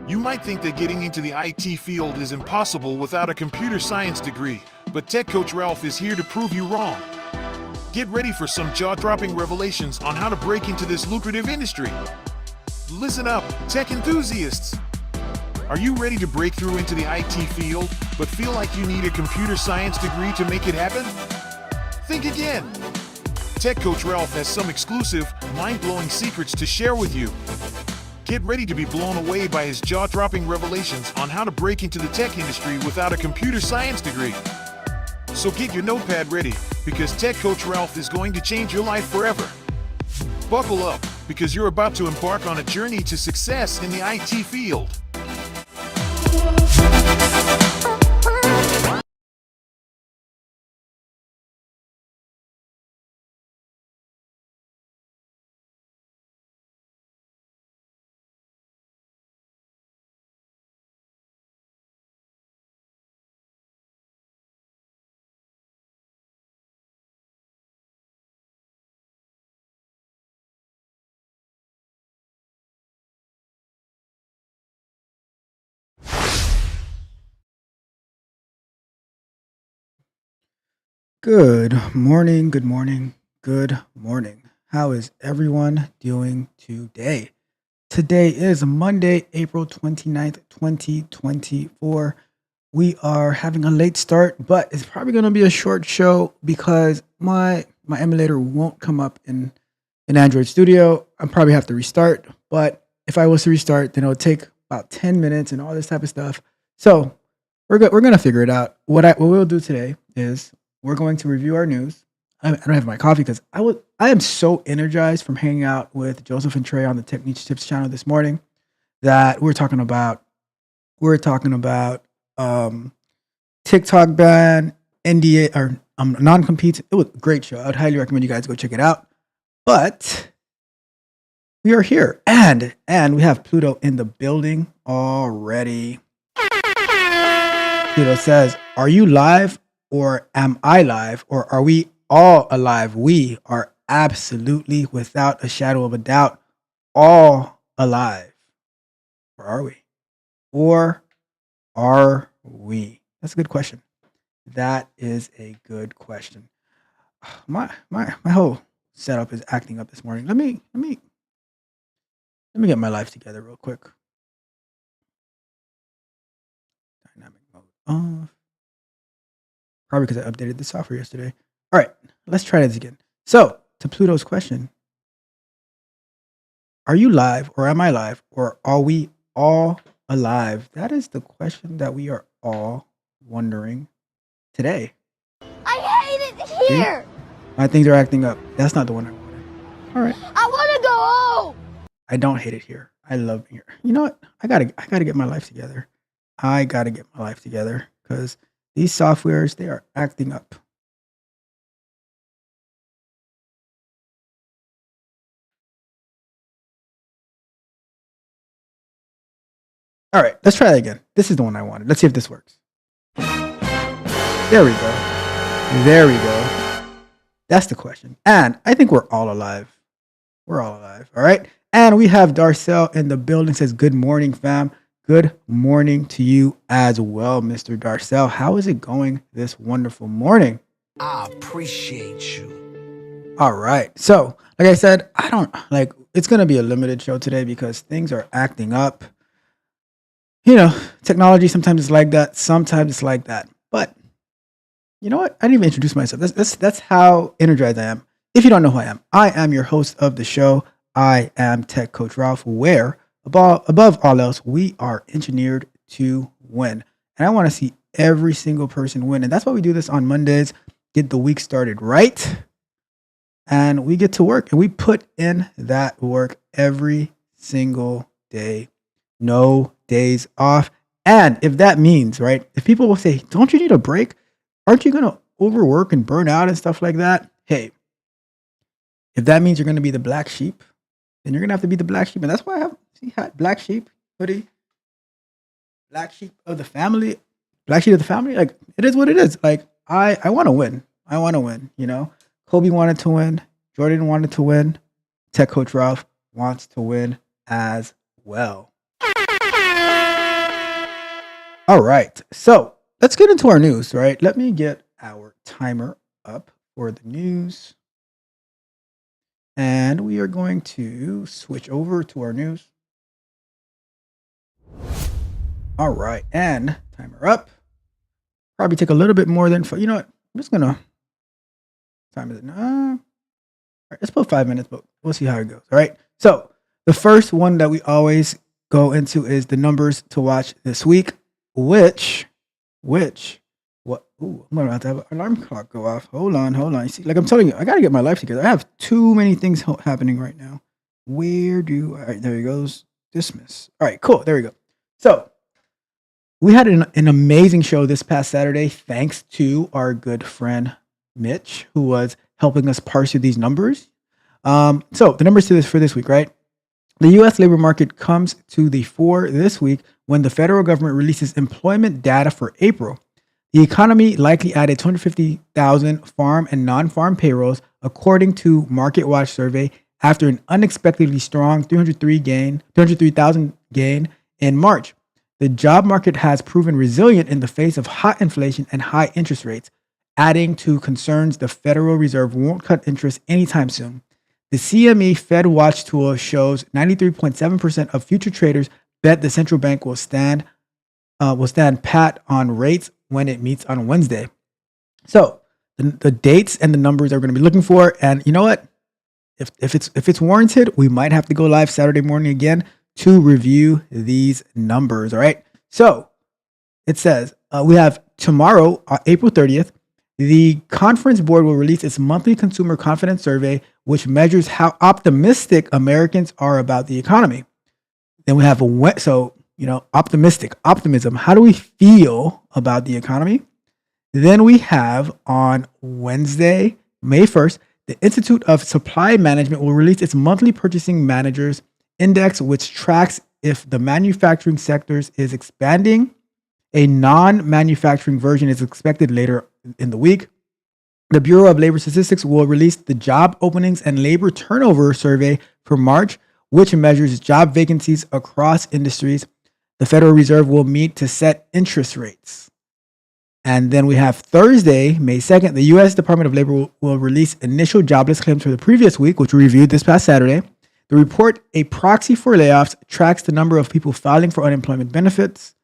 You might think that getting into the IT field is impossible without a computer science degree, but Tech Coach Ralph is here to prove you wrong. Get ready for some jaw-dropping revelations on how to break into this lucrative industry. Listen up, tech enthusiasts! Are you ready to break through into the IT field, but feel like you need a computer science degree to make it happen? Think again! Tech Coach Ralph has some exclusive, mind-blowing secrets to share with you. Get ready to be blown away by his jaw-dropping revelations on how to break into the tech industry without a computer science degree. So get your notepad ready, because Tech Coach Ralph is going to change your life forever. Buckle up, because you're about to embark on a journey to success in the IT field. Good morning, good morning, good morning. How is everyone doing today? Today is Monday, April 29th, 2024. We are having a late start, but it's probably going to be a short show because my emulator won't come up in Android Studio. I'll probably have to restart, but if I was to restart, then it would take about 10 minutes and all this type of stuff. So we're going to figure it out. What we'll do today is we're going to review our news. I don't have my coffee because I am so energized from hanging out with Joseph and Trey on the Tech Niche Tips channel this morning that we're talking about TikTok ban, NDA or non-competes. It was a great show. I would highly recommend you guys go check it out. But we are here and we have Pluto in the building already. Pluto says, "Are you live? Or am I live? Or are we all alive?" We are absolutely, without a shadow of a doubt, all alive. Or are we? Or are we? That's a good question. That is a good question. My whole setup is acting up this morning. Let me get my life together real quick. Dynamic mode off. Probably because I updated the software yesterday. All right, let's try this again. So, to Pluto's question, are you live or am I live or are we all alive? That is the question that we are all wondering today. I hate it here. See? My things are acting up. That's not the one I wanted. All right. I want to go home. I don't hate it here. I love it here. You know what? I gotta get my life together. I gotta get my life together because these softwares, they are acting up. All right, let's try that again. This is the one I wanted. Let's see if this works. There we go. There we go. That's the question. And I think we're all alive. We're all alive. All right. And we have Darcel in the building. Says, "Good morning, fam." Good morning to you as well, Mr. Darcel. How is it going this wonderful morning? I appreciate you. All right. So, like I said, it's going to be a limited show today because things are acting up. You know, technology sometimes is like that. Sometimes it's like that. But you know what? I didn't even introduce myself. That's how energized I am. If you don't know who I am your host of the show. I am Tech Coach Ralph, where above all else, we are engineered to win. And I want to see every single person win. And that's why we do this on Mondays. Get the week started right. and we get to work, and we put in that work every single day, no days off. And if that means, right, if people will say, don't you need a break? Aren't you going to overwork and burn out and stuff like that? Hey, if that means you're going to be the black sheep, then you're going to have to be the black sheep. And that's why I have, see, black sheep hoodie, black sheep of the family, black sheep of the family. Like, it is what it is. Like, I want to win. I want to win, you know? Kobe wanted to win. Jordan wanted to win. Tech Coach Ralph wants to win as well. All right. So let's get into our news, right? Let me get our timer up for the news. And we are going to switch over to our news. All right. And timer up. Probably take a little bit more than, you know what? I'm just going to, time is it? All right, let's put 5 minutes, but we'll see how it goes. All right. So the first one that we always go into is the numbers to watch this week, what? Ooh, I'm gonna have to have an alarm clock go off. Hold on. You see, like I'm telling you, I gotta get my life together. I have too many things happening right now. All right, there he goes. Dismiss. All right, cool. There we go. So we had an amazing show this past Saturday, thanks to our good friend Mitch, who was helping us parse through these numbers. So the numbers for this week, right? The U.S. labor market comes to the fore this week when the federal government releases employment data for April. The economy likely added 250,000 farm and non-farm payrolls, according to MarketWatch survey, after an unexpectedly strong 303,000 gain in March. The job market has proven resilient in the face of high inflation and high interest rates, adding to concerns the Federal Reserve won't cut interest anytime soon. The CME Fed Watch tool shows 93.7% of future traders bet the central bank will stand pat on rates when it meets on Wednesday. So the dates and the numbers are going to be looking for, and you know what? If it's warranted, we might have to go live Saturday morning again to review these numbers. All right. So it says we have tomorrow, April 30th. The Conference Board will release its monthly consumer confidence survey, which measures how optimistic Americans are about the economy. Then we have optimism. How do we feel about the economy? Then we have on Wednesday, May 1st, the Institute of Supply Management will release its monthly purchasing managers index, which tracks if the manufacturing sectors is expanding. A non-manufacturing version is expected later in the week. The Bureau of Labor Statistics will release the job openings and labor turnover survey for March, which measures job vacancies across industries. The Federal Reserve will meet to set interest rates. And then we have Thursday, May 2nd, the U.S. Department of Labor will release initial jobless claims for the previous week, which we reviewed this past Saturday. The report, a proxy for layoffs, tracks the number of people filing for unemployment benefits.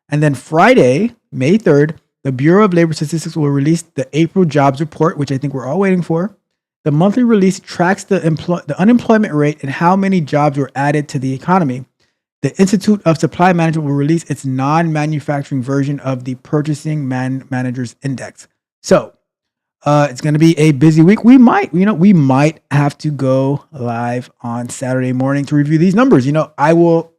And then Friday, May 3rd, the Bureau of Labor Statistics will release the April jobs report, which I think we're all waiting for. The monthly release tracks the unemployment rate and how many jobs were added to the economy. The Institute of Supply Management will release its non-manufacturing version of the Purchasing Managers Index. So it's going to be a busy week. We might have to go live on Saturday morning to review these numbers. I will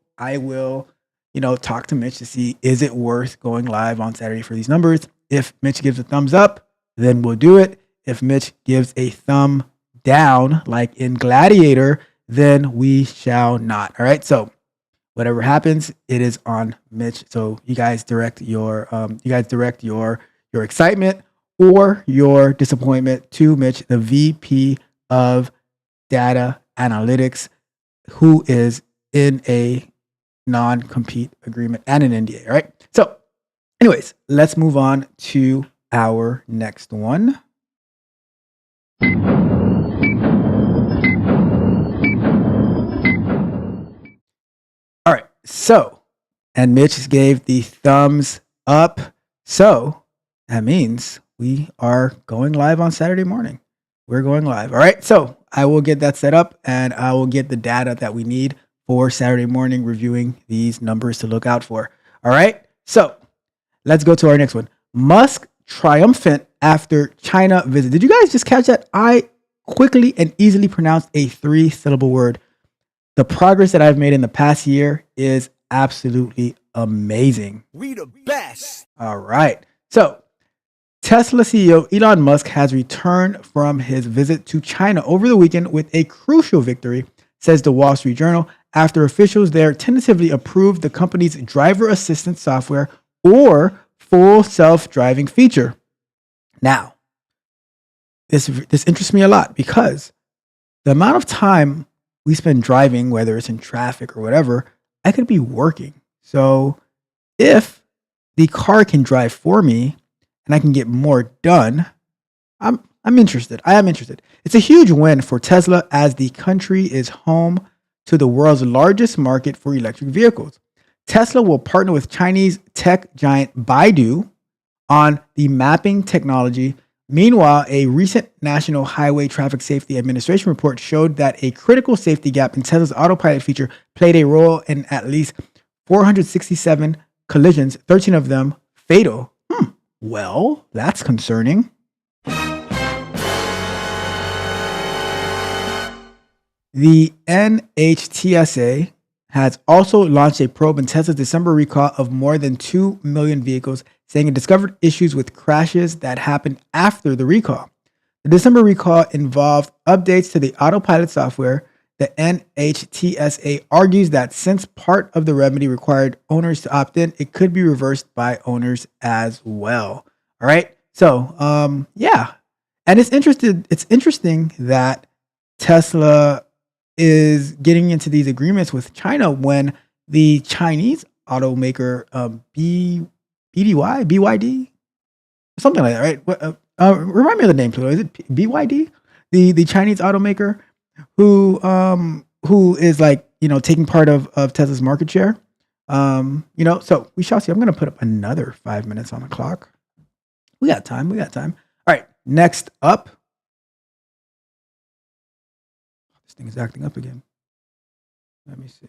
talk to Mitch to see, is it worth going live on Saturday for these numbers? If Mitch gives a thumbs up, then we'll do it. If Mitch gives a thumb down, like in Gladiator, then we shall not. All right. So whatever happens, it is on Mitch. So you guys direct your excitement or your disappointment to Mitch, the VP of Data Analytics, who is in a non-compete agreement and an NDA. All right. So anyways, let's move on to our next one. All right. So, and Mitch gave the thumbs up. So that means we are going live on Saturday morning. We're going live. All right. So I will get that set up and I will get the data that we need for Saturday morning reviewing these numbers to look out for. All right. So let's go to our next one. Musk triumphant after China visit. Did you guys just catch that? I quickly and easily pronounce a 3-syllable word. The progress that I've made in the past year is absolutely amazing. We the best. All right. So, Tesla CEO Elon Musk has returned from his visit to China over the weekend with a crucial victory, says the Wall Street Journal, after officials there tentatively approved the company's driver assistance software or full self-driving feature. Now, this interests me a lot because the amount of time we spend driving, whether it's in traffic or whatever, I could be working. So if the car can drive for me and I can get more done, I'm interested. I am interested. It's a huge win for Tesla as the country is home to the world's largest market for electric vehicles. Tesla will partner with Chinese tech giant Baidu on the mapping technology. Meanwhile, a recent National Highway Traffic Safety Administration report showed that a critical safety gap in Tesla's autopilot feature played a role in at least 467 collisions, 13 of them fatal. Well, that's concerning. The NHTSA has also launched a probe in Tesla's December recall of more than 2 million vehicles, saying it discovered issues with crashes that happened after the recall. The December recall involved updates to the autopilot software. The NHTSA argues that since part of the remedy required owners to opt in, it could be reversed by owners as well. All right. So, yeah. And it's interesting that Tesla is getting into these agreements with China when the Chinese automaker BYD, something like that, right? Remind me of the name, Pluto. Is it BYD? The Chinese automaker who is like, taking part of Tesla's market share. So we shall see. I'm gonna put up another 5 minutes on the clock. We got time. All right, next up. This thing is acting up again. Let me see.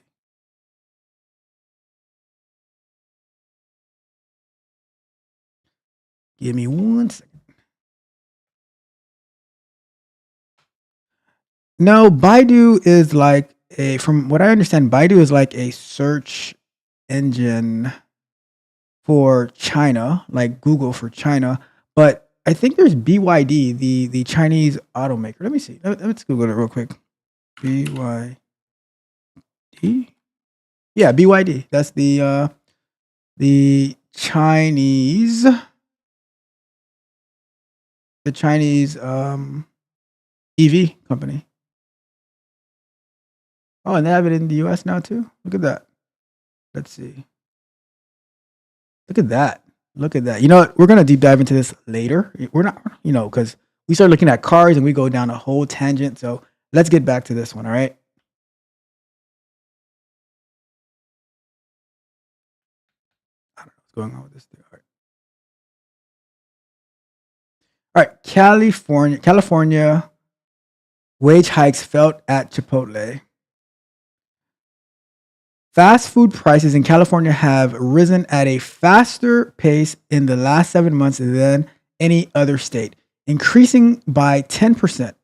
Give me 1 second. No, Baidu is like from what I understand, Baidu is like a search engine for China, like Google for China. But I think there's BYD, the Chinese automaker. Let me see. Let's Google it real quick. BYD? Yeah, BYD. That's the Chinese EV company. Oh, and they have it in the US now too. Look at that. Let's see. Look at that. You know what? We're gonna deep dive into this later. We're not, because we start looking at cars and we go down a whole tangent. So let's get back to this one. All right. I don't know what's going on with this thing. All right. California wage hikes felt at Chipotle. Fast food prices in California have risen at a faster pace in the last 7 months than any other state, increasing by 10%.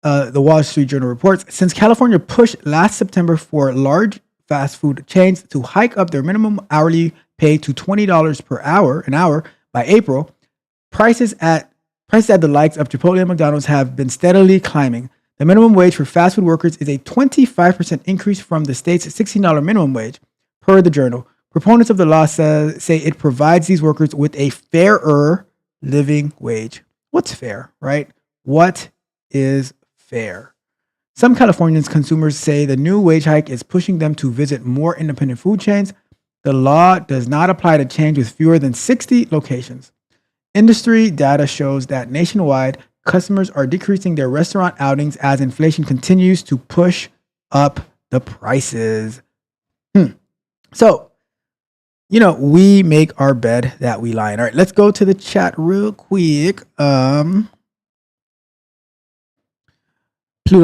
The Wall Street Journal reports, since California pushed last September for large fast food chains to hike up their minimum hourly pay to $20 per hour by April, prices at the likes of Chipotle and McDonald's have been steadily climbing. The minimum wage for fast food workers is a 25% increase from the state's $16 minimum wage, per the Journal. Proponents of the law say it provides these workers with a fairer living wage. What's fair, right? What is fair? Some Californian consumers say the new wage hike is pushing them to visit more independent food chains. The law does not apply to chains with fewer than 60 locations. Industry data shows that nationwide, customers are decreasing their restaurant outings as inflation continues to push up the prices. So, we make our bed that we lie in. All right, let's go to the chat real quick. Pluto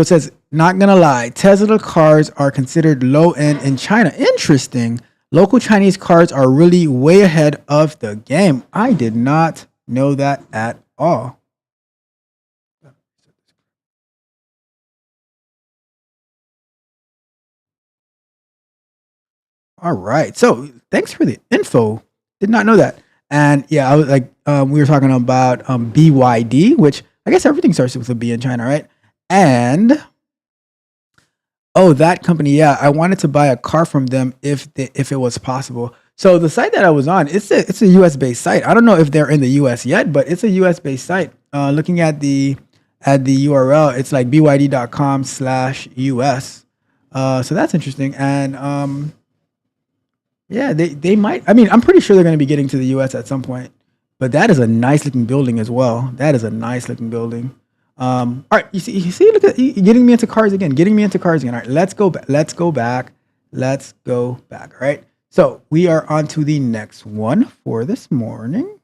says, not gonna lie, Tesla cars are considered low end in China. Interesting. Local Chinese cars are really way ahead of the game. I did not know that at all. All right. So thanks for the info. Did not know that. And yeah, I was like, we were talking about BYD, which I guess everything starts with a B in China, right? And oh, that company. Yeah, I wanted to buy a car from them if it was possible. So the site that I was on, it's a US based site. I don't know if they're in the US yet, but it's a US based site. Looking at the URL, it's like byd.com/US. So that's interesting. And yeah, they might. I mean, I'm pretty sure they're going to be getting to the US at some point. But that is a nice looking building as well. That is a nice looking building. All right, you see, look at you getting me into cars again. All right, let's go back. All right. So we are on to the next one for this morning.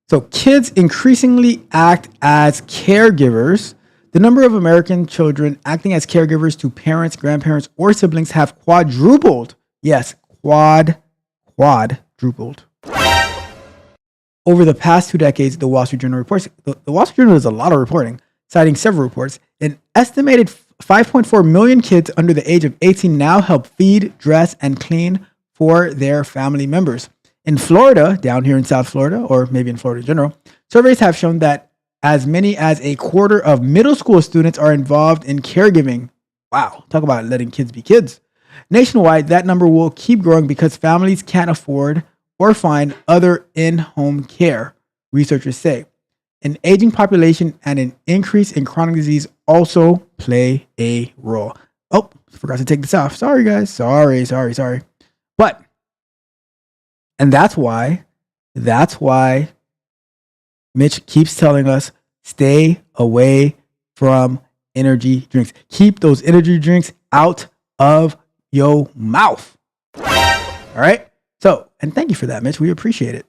So kids increasingly act as caregivers. The number of American children acting as caregivers to parents, grandparents, or siblings have quadrupled. Yes, quadrupled. Over the past 2 decades, the Wall Street Journal reports. The Wall Street Journal does a lot of reporting, citing several reports. An estimated 5.4 million kids under the age of 18 now help feed, dress, and clean for their family members. In Florida, down here in South Florida, or maybe in Florida in general, surveys have shown that as many as a quarter of middle school students are involved in caregiving. Wow, talk about letting kids be kids. Nationwide, that number will keep growing because families can't afford or find other in-home care, researchers say. An aging population and an increase in chronic disease also play a role. Oh, forgot to take this off. Sorry, guys. Sorry. But, and that's why Mitch keeps telling us, stay away from energy drinks. Keep those energy drinks out of your mouth. All right. So, and thank you for that, Mitch. We appreciate it.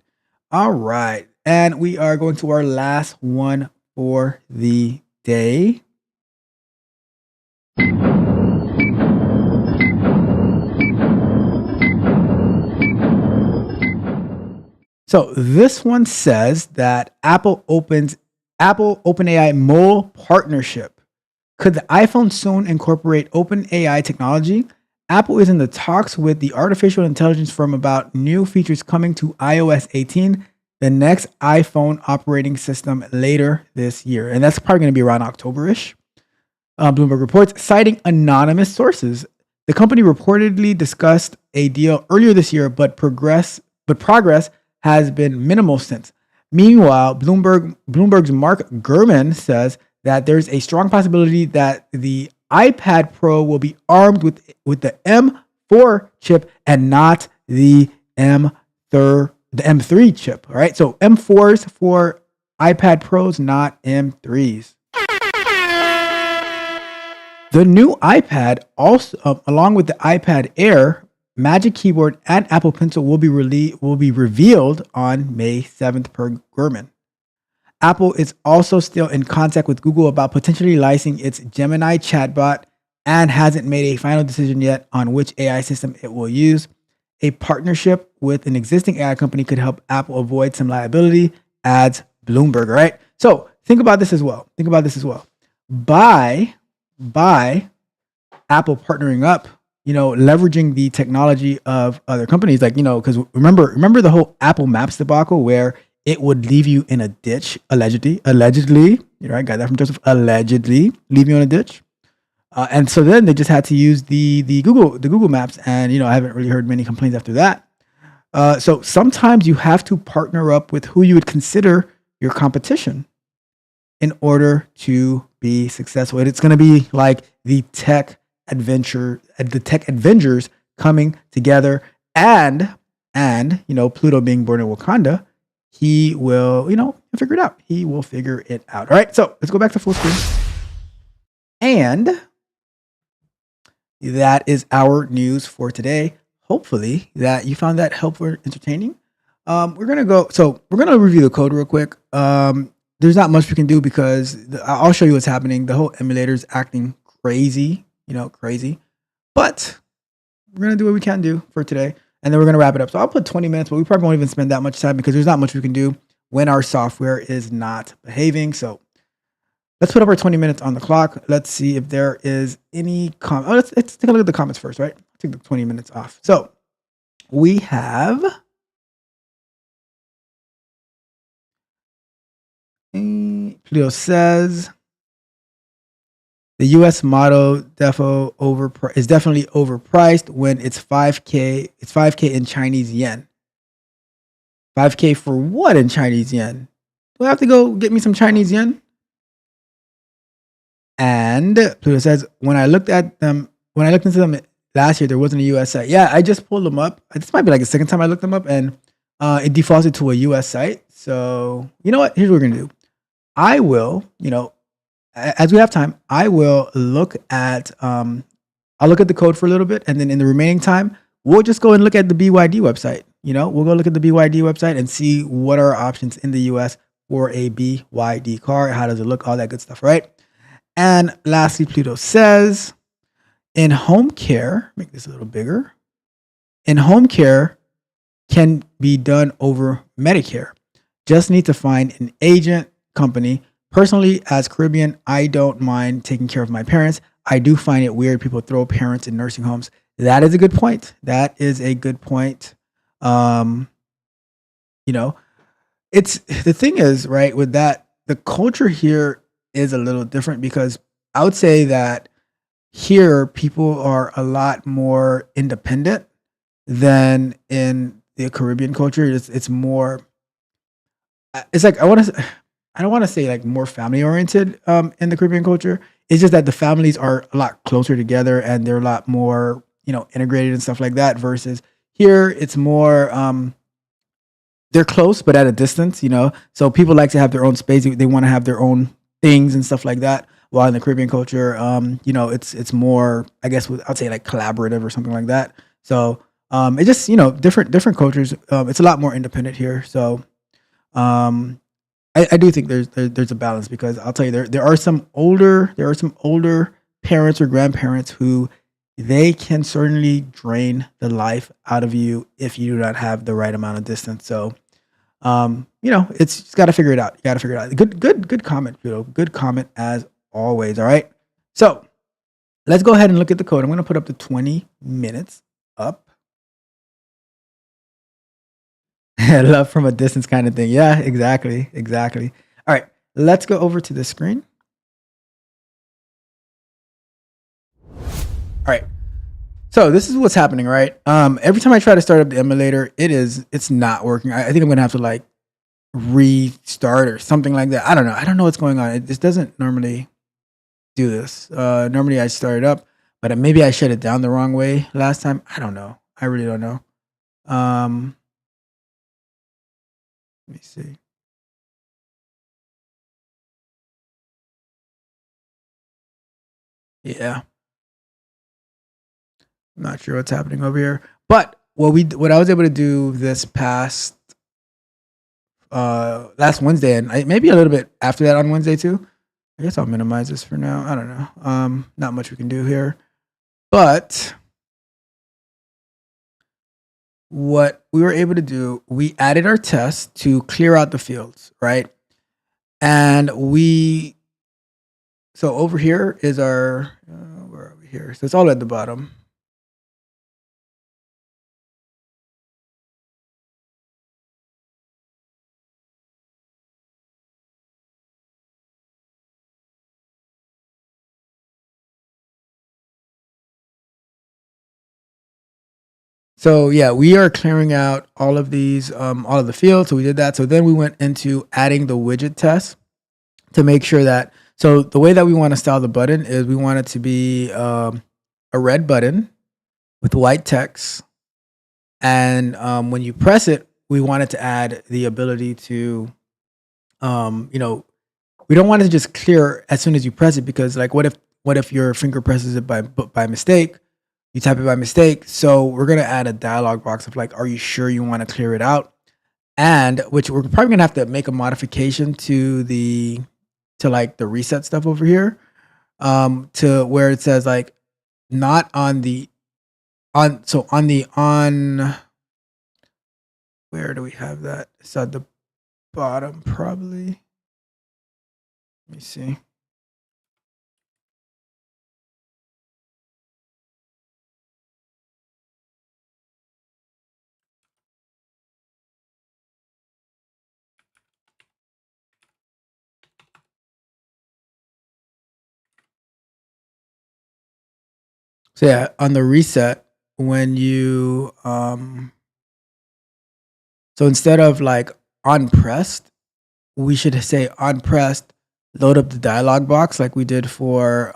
All right. And we are going to our last one for the day. So this one says that Apple OpenAI Mole partnership. Could the iPhone soon incorporate OpenAI technology? Apple is in the talks with the artificial intelligence firm about new features coming to iOS 18, the next iPhone operating system later this year. And that's probably going to be around October-ish. Bloomberg reports, citing anonymous sources. The company reportedly discussed a deal earlier this year, but progress has been minimal since. Meanwhile, Bloomberg's Mark Gurman says that there's a strong possibility that the iPad Pro will be armed with the M4 chip and not the M3 chip. All right, so M4s for iPad Pros, not M3s. The new iPad, also along with the iPad Air, Magic Keyboard, and Apple Pencil will be revealed on May 7th per Gurman. Apple is also still in contact with Google about potentially licensing its Gemini chatbot and hasn't made a final decision yet on which AI system it will use. A partnership with an existing AI company could help Apple avoid some liability, adds Bloomberg, right? So think about this as well. By Apple partnering up, leveraging the technology of other companies, like, because remember the whole Apple Maps debacle where it would leave you in a ditch, allegedly, right? Got that from Joseph, allegedly leave you in a ditch. And so then they just had to use the Google Maps, and I haven't really heard many complaints after that. So sometimes you have to partner up with who you would consider your competition in order to be successful. And it's going to be like the tech Avengers coming together, and Pluto being born in Wakanda, he will figure it out. He will figure it out. All right, so let's go back to full screen. And that is our news for today. Hopefully that you found that helpful or entertaining. We're gonna review the code real quick. There's not much we can do because I'll show you what's happening. The whole emulator is acting crazy, but we're gonna do what we can do for today, and then we're gonna wrap it up. So I'll put 20 minutes, but we probably won't even spend that much time because there's not much we can do when our software is not behaving. So let's put up our 20 minutes on the clock. Let's see if there is any comment. Oh, let's take a look at the comments first, right? Take the 20 minutes off. So we have Pluto says the US model is definitely overpriced when it's 5K. It's 5K in Chinese yen. 5K for what in Chinese yen? Do I have to go get me some Chinese yen? And Pluto says, when I looked into them last year, there wasn't a US site. Yeah, I just pulled them up. This might be like the second time I looked them up, and it defaulted to a US site. So you know what? Here's what we're gonna do. I will, as we have time, I will look at I'll look at the code for a little bit, and then in the remaining time, we'll just go and look at the BYD website. We'll go look at the BYD website and see what are our options in the US for a BYD car. How does it look? All that good stuff, right? And lastly, Pluto says, in home care, make this a little bigger. In home care can be done over Medicare. Just need to find an agent company. Personally, as Caribbean, I don't mind taking care of my parents. I do find it weird people throw parents in nursing homes. That is a good point. It's the thing is, right, with that, the culture here is a little different because I would say that here people are a lot more independent than in the Caribbean culture. It's more, it's like, I don't want to say like more family oriented in the Caribbean culture. It's just that the families are a lot closer together and they're a lot more, integrated and stuff like that. Versus here, it's more, they're close, but at a distance, So people like to have their own space. They want to have their own things and stuff like that. While in the Caribbean culture, it's more, I guess, I'd say like collaborative or something like that. So it's just, different cultures. It's a lot more independent here. So I do think there's a balance because I'll tell you there are some older parents or grandparents who they can certainly drain the life out of you if you do not have the right amount of distance. So it's just got to figure it out. You got to figure it out. Good comment, Pluto. Good comment as always. All right. So let's go ahead and look at the code. I'm going to put up the 20 minutes up. Love from a distance kind of thing. Yeah, exactly. All right, let's go over to the screen. All right. So this is what's happening, right? Every time I try to start up the emulator, it's not working. I think I'm gonna have to like restart or something like that. I don't know what's going on. It just doesn't normally do this. Normally I start it up, but maybe I shut it down the wrong way last time. I don't know. I really don't know. Let me see. Yeah. I'm not sure what's happening over here. But what I was able to do this past last Wednesday and maybe a little bit after that on Wednesday too. I guess I'll minimize this for now. I don't know. Not much we can do here. But what we were able to do, we added our test to clear out the fields, right? And so over here is our, where are we here? So it's all at the bottom. So yeah, we are clearing out all of these, all of the fields. So we did that. So then we went into adding the widget test to make sure that, so the way that we want to style the button is we want it to be a red button with white text. And when you press it, we want it to add the ability to, we don't want it to just clear as soon as you press it because like, what if your finger presses it by mistake? You type it by mistake. So we're going to add a dialog box of like, are you sure you want to clear it out? And which we're probably going to have to make a modification to like the reset stuff over here, to where it says like not on the, where do we have that? It's at the bottom probably. Let me see. So yeah, on the reset, when you so instead of like on pressed, we should say on pressed, load up the dialog box like we did for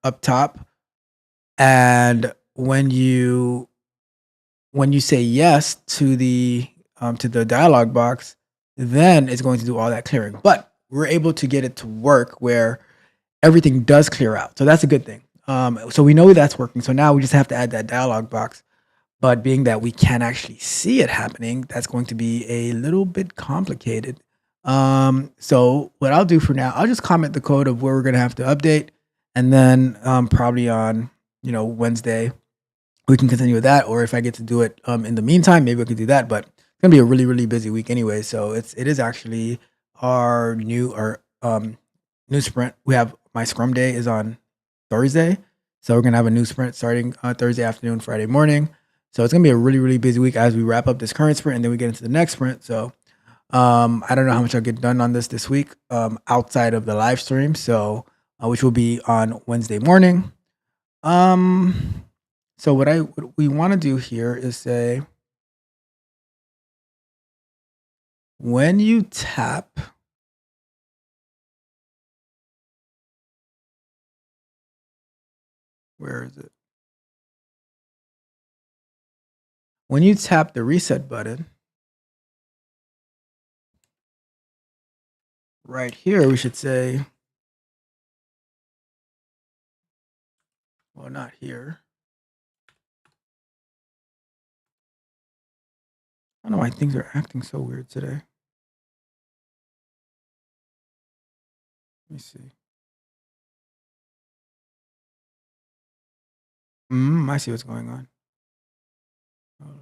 up top. And when you say yes to the dialog box, then it's going to do all that clearing. But we're able to get it to work where everything does clear out. So that's a good thing. So we know that's working. So now we just have to add that dialog box. But being that we can't actually see it happening, that's going to be a little bit complicated. So what I'll do for now, I'll just comment the code of where we're going to have to update. And then probably on, Wednesday, we can continue with that. Or if I get to do it in the meantime, maybe we could do that. But it's going to be a really, really busy week anyway. So it is actually our new sprint. We have my Scrum Day is on Thursday. So we're going to have a new sprint starting Thursday afternoon, Friday morning. So it's going to be a really, really busy week as we wrap up this current sprint and then we get into the next sprint. So I don't know how much I'll get done on this week outside of the live stream. So which will be on Wednesday morning. So what we want to do here is say, when you tap, where is it? When you tap the reset button, right here, we should say, well, not here. I don't know why things are acting so weird today. Let me see. I see what's going on. Hold on.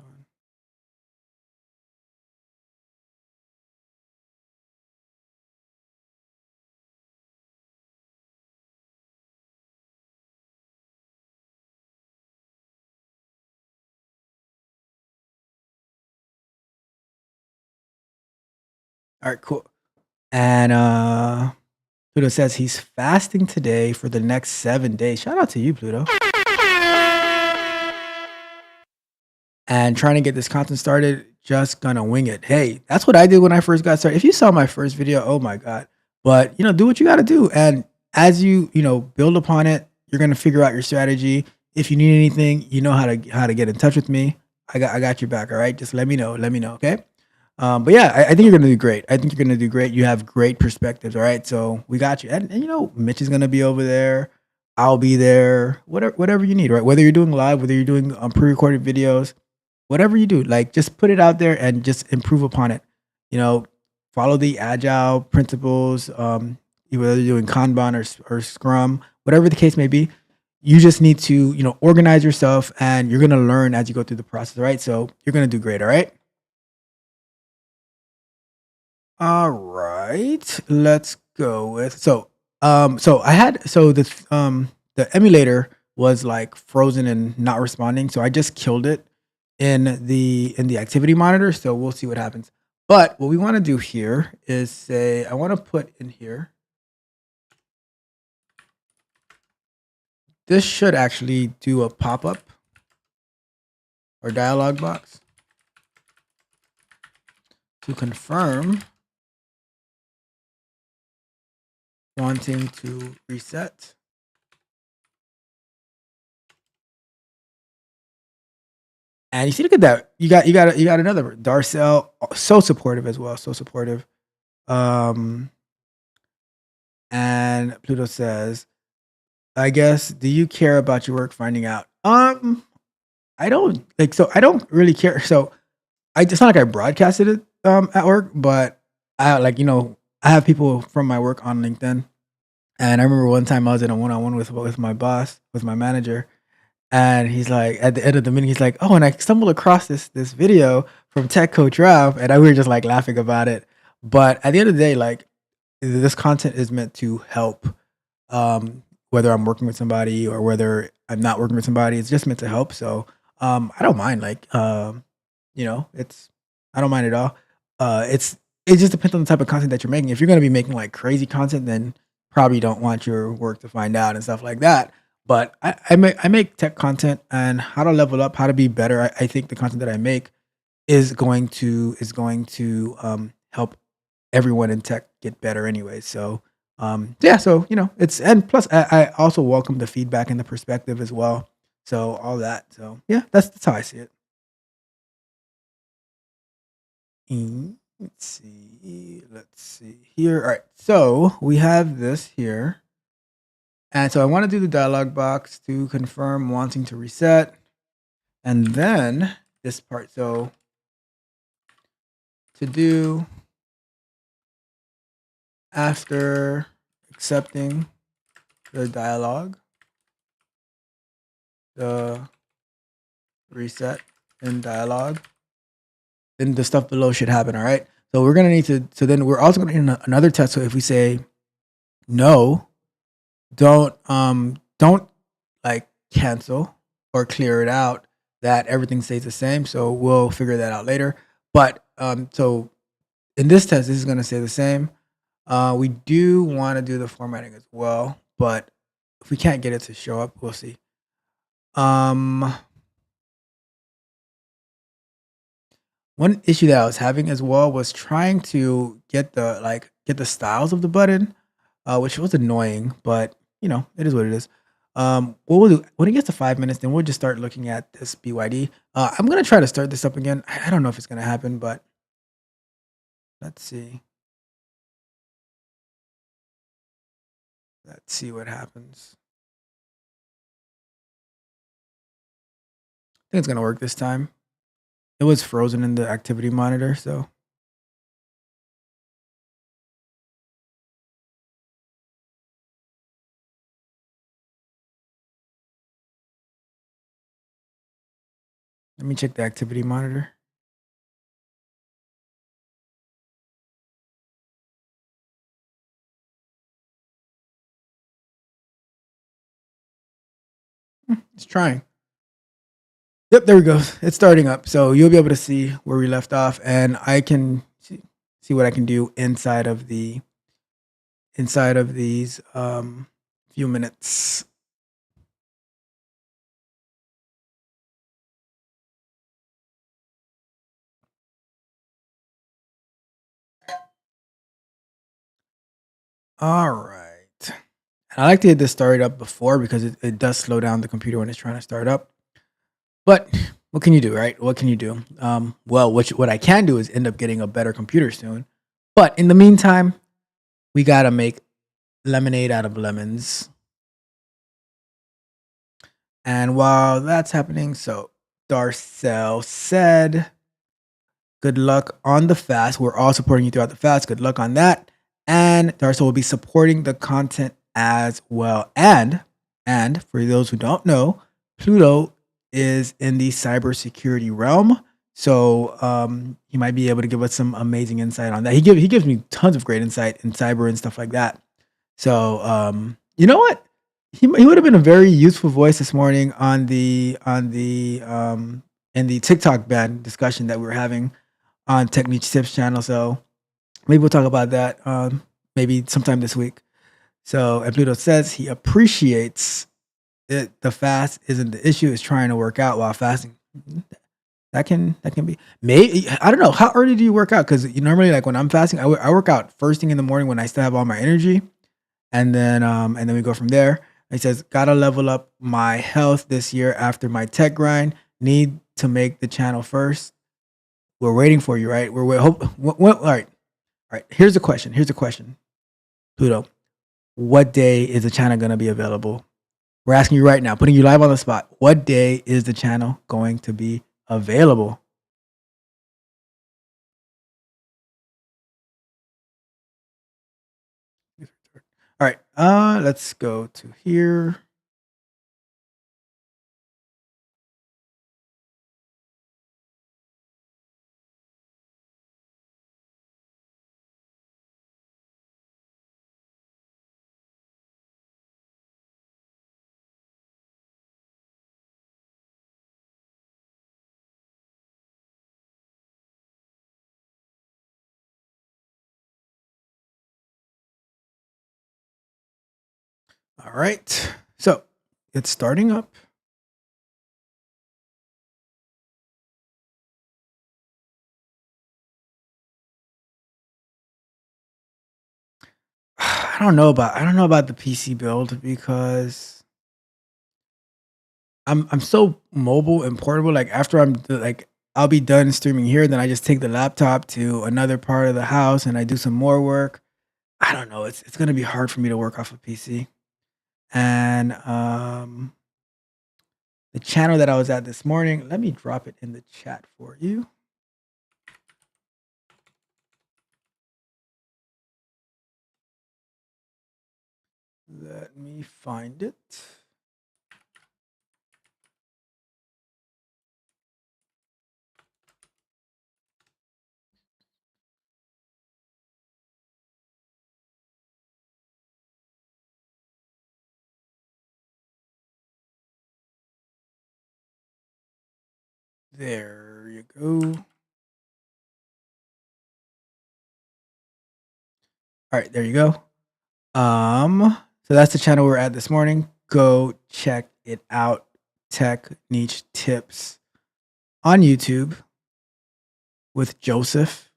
All right, cool. And Pluto says he's fasting today for the next 7 days. Shout out to you, Pluto. And trying to get this content started, just gonna wing it. Hey, that's what I did when I first got started. If you saw my first video, oh my God. But do what you gotta do. And as you build upon it, you're gonna figure out your strategy. If you need anything, you know how to get in touch with me. I got your back, all right? Just let me know, okay? But yeah, I think you're gonna do great. I think you're gonna do great. You have great perspectives, all right? So we got you. And Mitch is gonna be over there. I'll be there. Whatever you need, right? Whether you're doing live, whether you're doing pre-recorded videos, whatever you do, like just put it out there and just improve upon it. Follow the agile principles, whether you're doing Kanban or Scrum, whatever the case may be. You just need to, organize yourself and you're going to learn as you go through the process, right? So you're going to do great, all right? All right, let's go with, the emulator was like frozen and not responding. So I just killed it in the activity monitor. So we'll see what happens. But what we want to do here is say, I want to put in here, this should actually do a pop-up or dialog box to confirm wanting to reset. And you see, look at that. You got another Darcel, so supportive as well, so supportive. And Pluto says, I guess, do you care about your work finding out? I don't I don't really care. So it's not like I broadcasted it at work, but I I have people from my work on LinkedIn. And I remember one time I was in a one-on-one with my boss, with my manager. And he's like, at the end of the meeting, he's like, oh, and I stumbled across this video from Tech Coach Ralph, and we were just like laughing about it. But at the end of the day, like, this content is meant to help, whether I'm working with somebody or whether I'm not working with somebody. It's just meant to help. So I don't mind. Like, I don't mind at all. It just depends on the type of content that you're making. If you're going to be making like crazy content, then probably don't want your work to find out and stuff like that. But I make tech content, and how to level up, how to be better. I think the content that I make is going to help everyone in tech get better anyway. So yeah, so it's, and plus I also welcome the feedback and the perspective as well. So all that. So yeah, that's how I see it. Let's see here. All right, so we have this here, and so I want to do the dialog box to confirm wanting to reset, and then this part. So to do after accepting the dialog, the reset in dialog, then the stuff below should happen. All right. So we're gonna need to. So then we're also gonna need another test. So if we say no, don't like cancel or clear it out, that everything stays the same. So we'll figure that out later. But so in this test, this is gonna stay the same. We do want to do the formatting as well, but if we can't get it to show up, we'll see. One issue that I was having as well was trying to get the styles of the button, which was annoying, but it is what it is. What we'll do when it gets to 5 minutes, then we'll just start looking at this BYD. I'm gonna try to start this up again. I don't know if it's gonna happen, but let's see. Let's see what happens. I think it's gonna work this time. It was frozen in the activity monitor, so let me check the activity monitor. It's trying. Yep, there we go. It's starting up. So you'll be able to see where we left off, and I can see what I can do inside of these few minutes. All right. I like to get this started up before because it does slow down the computer when it's trying to start up. But what can you do, right? What can you do? Well, what I can do is end up getting a better computer soon. But in the meantime, we gotta make lemonade out of lemons. And while that's happening, so Darcel said, good luck on the fast. We're all supporting you throughout the fast. Good luck on that. And Darcel will be supporting the content as well. And for those who don't know, Pluto is in the cybersecurity realm. So he might be able to give us some amazing insight on that. He gives me tons of great insight in cyber and stuff like that. So you know what? He would have been a very useful voice this morning on the in the TikTok ban discussion that we were having on Technique Tips channel. So maybe we'll talk about that maybe sometime this week. So, and Pluto says he appreciates it. The fast isn't the issue; it's trying to work out while fasting. That can be, maybe, I don't know. How early do you work out? Because you normally, like when I'm fasting, I work out first thing in the morning when I still have all my energy, and then we go from there. It says gotta level up my health this year after my tech grind. Need to make the channel first. We're waiting for you, right? All right. All right. Here's the question. Pluto, what day is the channel going to be available? We're asking you right now, putting you live on the spot. What day is the channel going to be available? All right. Let's go to here. All right. So It's starting up. I don't know about the PC build because I'm so mobile and portable. Like after I'll be done streaming here, then I just take the laptop to another part of the house and I do some more work. I don't know. It's gonna be hard for me to work off a PC. And the channel that I was at this morning, let me drop it in the chat for you. Let me find it. There you go. All right, there you go. So that's the channel we're at this morning. Go check it out. Tech Niche Tips on YouTube with Joseph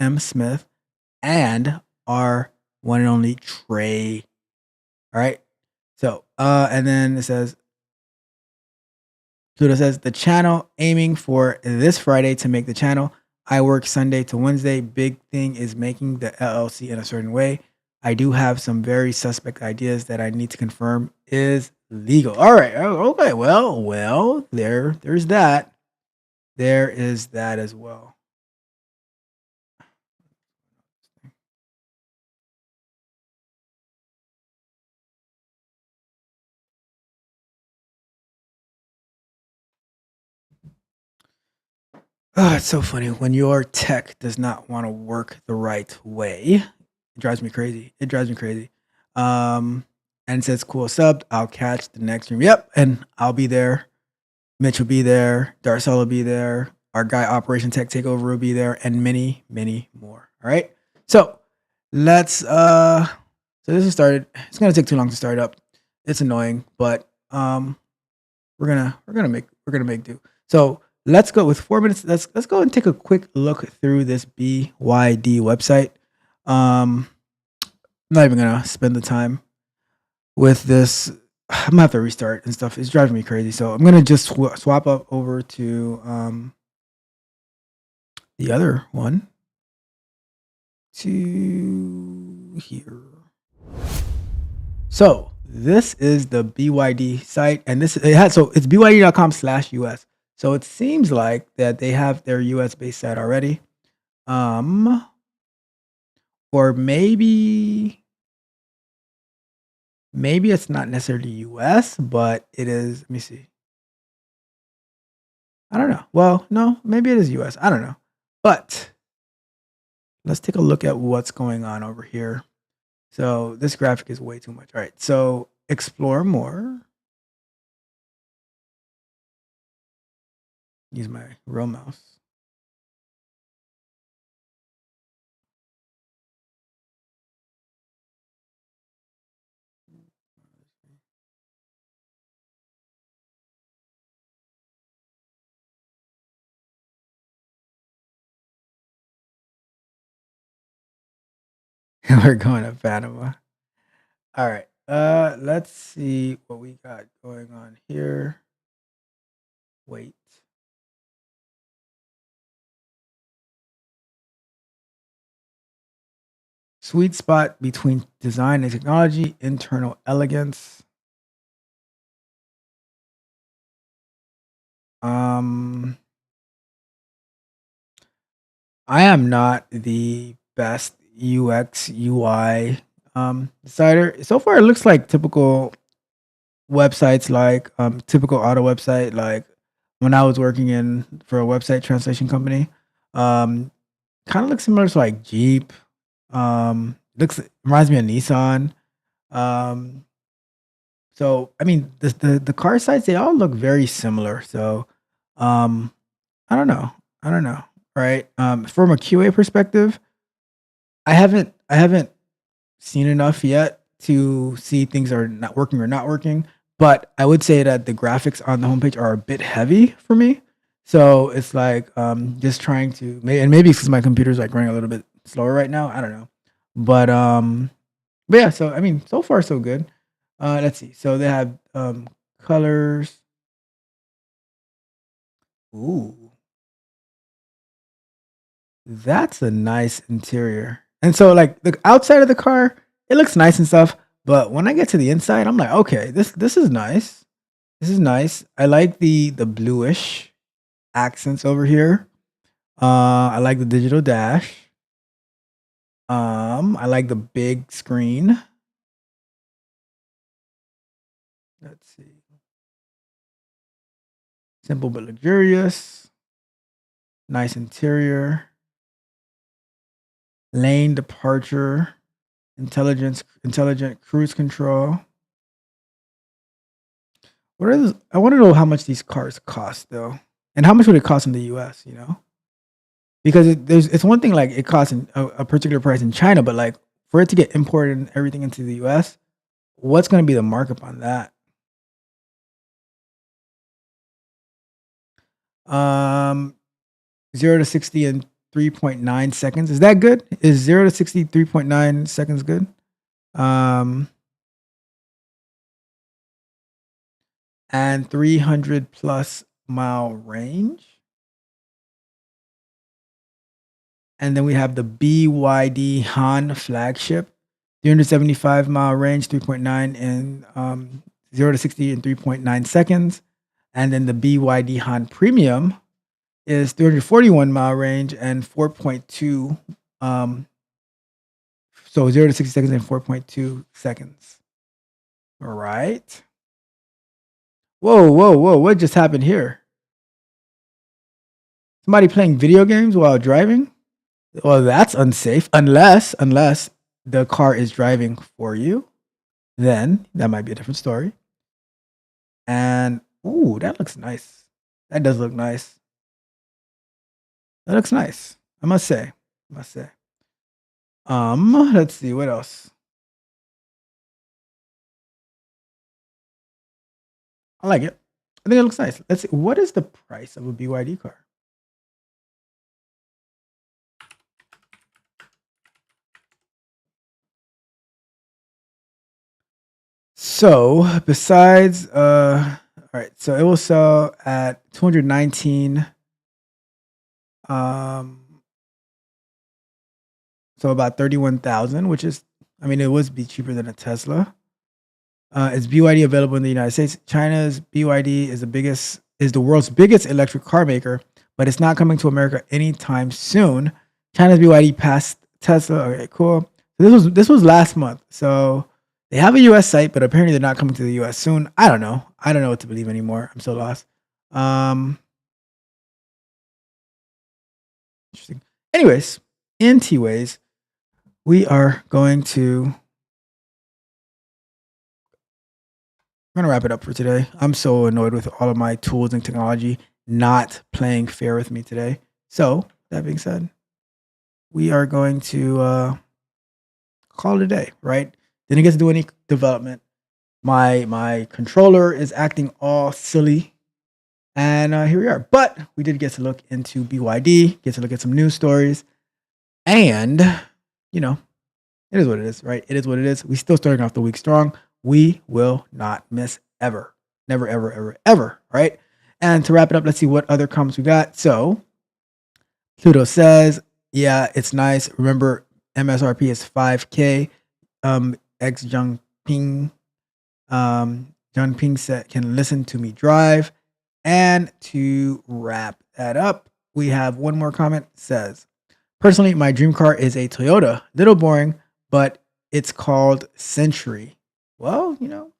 M. Smith and our one and only Trey. All right. So, and then it says, Pluto says the channel aiming for this Friday to make the channel. I work Sunday to Wednesday. Big thing is making the LLC in a certain way. I do have some very suspect ideas that I need to confirm is legal. All right. Okay. Well, there's that. There is that as well. Oh, it's so funny when your tech does not want to work the right way. It drives me crazy. And it says cool subbed. I'll catch the next stream. Yep, and I'll be there. Mitch will be there. Darcel will be there. Our guy Operation Tech Takeover will be there, and many, many more. All right. So let's so this is started. It's gonna take too long to start up. It's annoying, but we're gonna make do. So let's go with 4 minutes. Let's go and take a quick look through this BYD website. I'm not even gonna spend the time with this. I'm gonna have to restart and stuff. It's driving me crazy. So I'm gonna just swap up over to the other one to here. So this is the BYD site, and it's byd.com/US. So it seems like that they have their US based site already. Or maybe it's not necessarily US, but it is. Let me see. I don't know. Well, no, maybe it is US. I don't know. But let's take a look at what's going on over here. So this graphic is way too much. All right. So explore more. Use my real mouse. We're going to Panama. All right. Let's see what we got going on here. Wait. Sweet spot between design and technology, internal elegance. I am not the best UX UI designer. So far, it looks like typical websites, like typical auto website, like when I was working for a website translation company. Kind of looks similar to like Jeep. Reminds me of Nissan. So I mean, the car sites, they all look very similar. So I don't know. Right? From a QA perspective, I haven't seen enough yet to see things are not working or not working. but I would say that the graphics on the homepage are a bit heavy for me. So it's like just trying to, and maybe because my computer's like running a little bit slower right now. I don't know, but yeah. So I mean, so far so good. Let's see. So they have colors. Ooh, that's a nice interior. And so like the outside of the car, it looks nice and stuff. But when I get to the inside, I'm like, okay, this is nice. This is nice. I like the bluish accents over here. I like the digital dash. I like the big screen. Let's see. Simple but luxurious. Nice interior. Lane departure. Intelligent cruise control. What are those? I want to know how much these cars cost though. And how much would it cost in the US, you know? Because it's one thing like it costs a particular price in China, but like for it to get imported and everything into the US, what's going to be the markup on that? Um, 0 to 60 in 3.9 seconds. Is that good? Is 0 to 60 3.9 seconds good? And 300 plus mile range. And then we have the BYD Han flagship, 375-mile range, 3.9 in 0 to 60 in 3.9 seconds. And then the BYD Han Premium is 341-mile range and 4.2, so 0 to 60 seconds in 4.2 seconds. All right. Whoa, whoa, whoa. What just happened here? Somebody playing video games while driving? Well, that's unsafe unless the car is driving for you. Then that might be a different story. And ooh, that looks nice. That does look nice. That looks nice. I must say. Let's see what else. I like it. I think it looks nice. Let's see. What is the price of a BYD car? So besides, all right, so it will sell at 219. So about 31,000, which is, I mean, it would be cheaper than a Tesla. Is BYD available in the United States? China's BYD is the world's biggest electric car maker, but it's not coming to America anytime soon. China's BYD passed Tesla. Okay, cool. So this was last month. So they have a US site, but apparently they're not coming to the US soon. I don't know. I don't know what to believe anymore. I'm so lost. Interesting. Anyways, in T-Ways, we are going to wrap it up for today. I'm so annoyed with all of my tools and technology not playing fair with me today. So that being said, we are going to call it a day, right? Didn't get to do any development. My controller is acting all silly. And here we are. But we did get to look into BYD, get to look at some news stories. And, you know, it is what it is, right? It is what it is. We still starting off the week strong. We will not miss ever. Never, ever, ever, ever, right? And to wrap it up, let's see what other comments we got. So Pluto says, yeah, it's nice. Remember, MSRP is 5K. X Jungping said, can listen to me drive. And to wrap that up, we have one more comment. Says, personally, my dream car is a Toyota. Little boring, but it's called Century. Well, you know,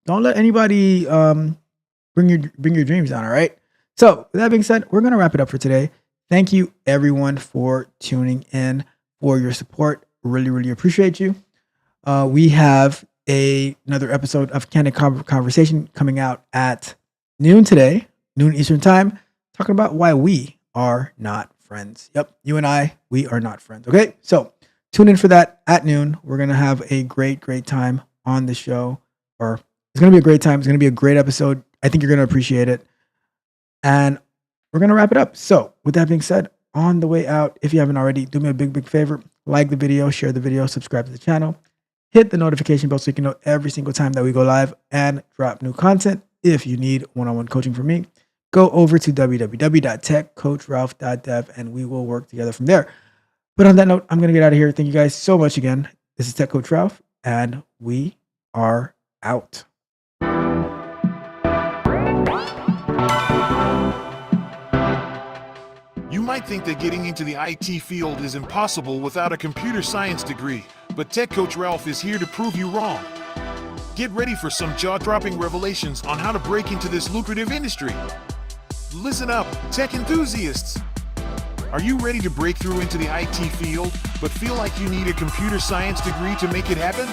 don't let anybody bring your dreams down. All right. So with that being said, we're gonna wrap it up for today. Thank you everyone for tuning in, for your support. Really, really appreciate you. We have another episode of Candid Conversation coming out at noon today, noon Eastern time, talking about why we are not friends. Yep, you and I, we are not friends. Okay, so tune in for that at noon. We're gonna have a great time on the show, or It's going to be a great time. It's going to be a great episode. I think you're going to appreciate it. And we're going to wrap it up. So with that being said, on the way out, if you haven't already, do me a big favor. Like the video, share the video, subscribe to the channel. Hit the notification bell so you can know every single time that we go live and drop new content. If you need one-on-one coaching from me, go over to www.techcoachralph.dev and we will work together from there. But on that note, I'm going to get out of here. Thank you guys so much again. This is Tech Coach Ralph, and we are out. You might think that getting into the IT field is impossible without a computer science degree, but Tech Coach Ralph is here to prove you wrong. Get ready for some jaw-dropping revelations on how to break into this lucrative industry. Listen up, tech enthusiasts! Are you ready to break through into the IT field, but feel like you need a computer science degree to make it happen?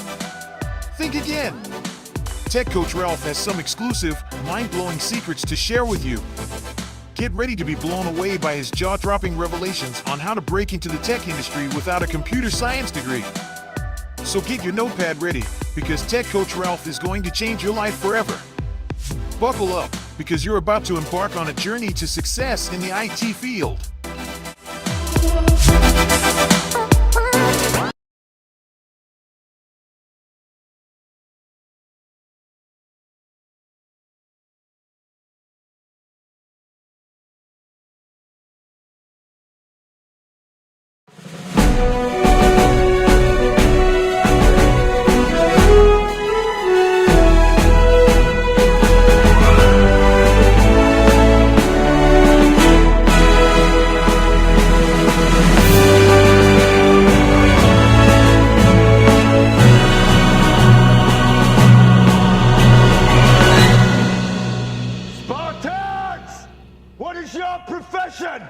Think again! Tech Coach Ralph has some exclusive, mind-blowing secrets to share with you. Get ready to be blown away by his jaw-dropping revelations on how to break into the tech industry without a computer science degree. So get your notepad ready, because Tech Coach Ralph is going to change your life forever. Buckle up, because you're about to embark on a journey to success in the IT field. Spartans! What is your profession?